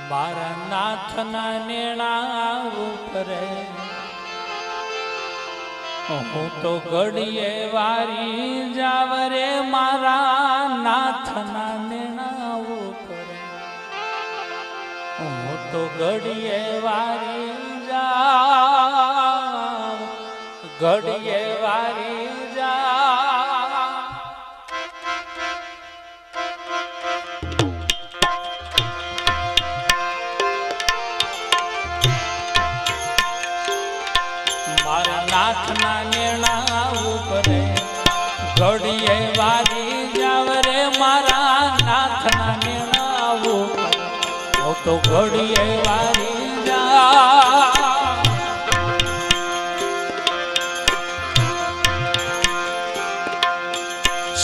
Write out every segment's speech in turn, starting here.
મારા નાથના નેણા ઉપરે હું તો ઘડીએ વારી જાવ રે મારા નાથના નેણા ઉપરે હું તો ઘડીએ વારી જાવ ઘડીએ વારી જાવ મારા નાથના નેણા ઉપરે ઘડીએ વારી જાવ રે મારા નાથના નેણા ઉપરે હું તો ઘડીએ વારી જાવ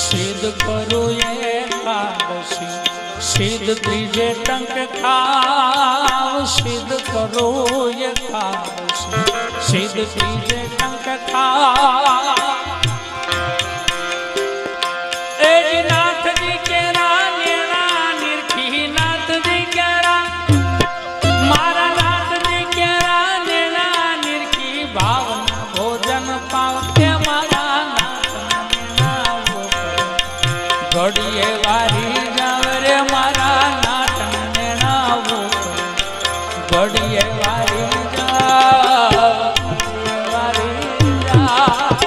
સિદ્ધ કરું એકાદશી સિદ્ધ ત્રીજે ટંક ખાવ સિદ્ધ કરું એકાદશી સિદ્ધ ત્રીજે ટંક ખાવ નાથજી કેરા નેણા નિરખી નાથજી કેરા મારા નાથજી કેરા નેણા નિરખી ભાવના ભોજન પાવતે મારા ઘડીએ વારી જાવ રે મારા નાથના નેણા ઘડીએ વારી જાવ વારી જાવ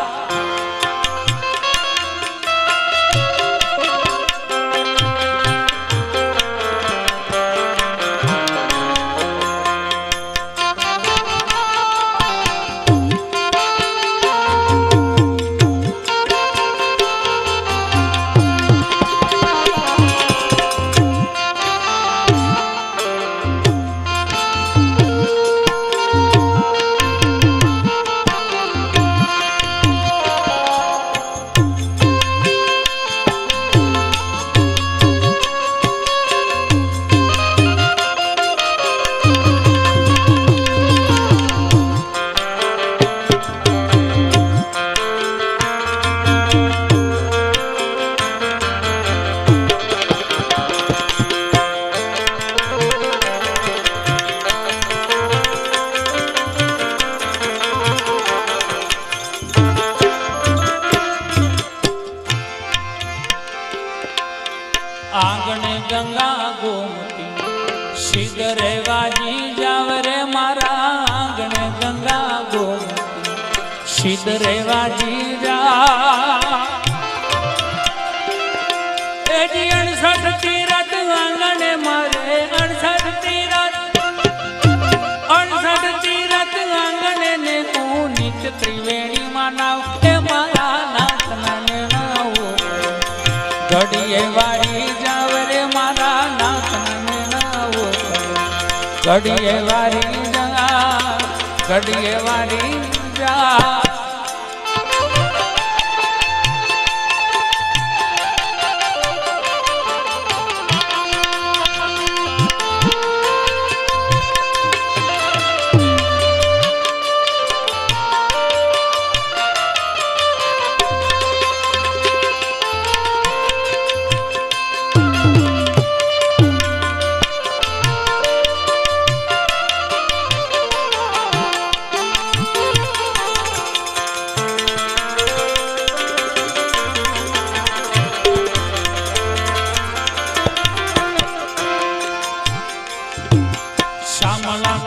आंगणे गंगा गोमती सिद्ध रेवाजी जाव रे मारा आंगणे गंगा गोमती सिद्ध रेवाजी जा 68 तीरथ आंगणे मारे 68 तीरथ आंगणे ने हूँ नित्य त्रिवेणी मानाव हे मारा नाथना नेणा घड़िए वारी जाव रे मारा नाथना नेणा घड़िए वारी जा घड़िए वारी जा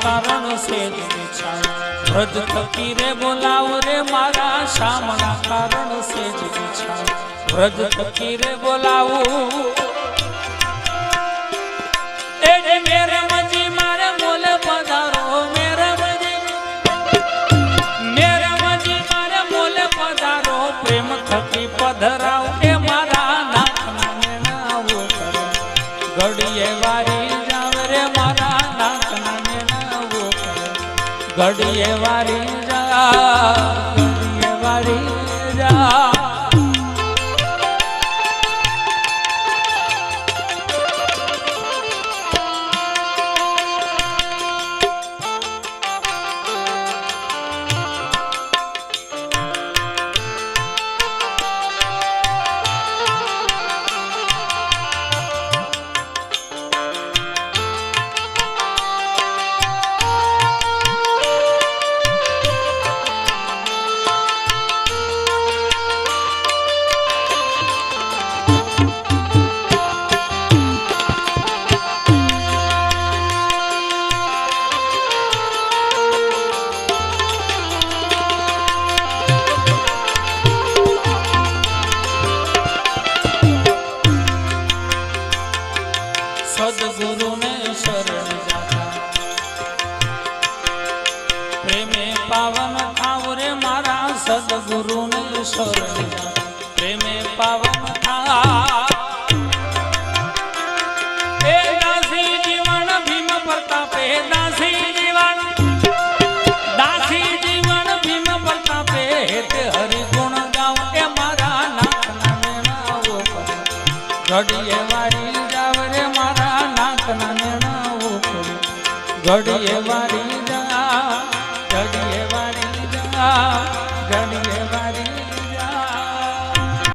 कारण से ब्रज थकी रे बोलाव रे मारा श्यामला कारण से ब्रज थकी रे बोलाव मेरे मजी मारे मोले पधारो मेरे मजी मारे मोले पधारो प्रेम थकी पधराव ए मारा नाथना नेणा घड़िए वारी जाव रे मारा नाथना घड़िए वारी जा घड़िए वारी जा ગુરુ ને શરણ પ્રેમે પાવન થા એ દાસી જીવન ભીમ પ્રતાપે દાસી જીવન ભીમ પ્રતાપે તે હરિ ગુણ ગાવ એ મારા નાથના મેળાવો ઘડીએ વારી જાવ રે મારા નાથના મેળાવો ઘડીએ વારી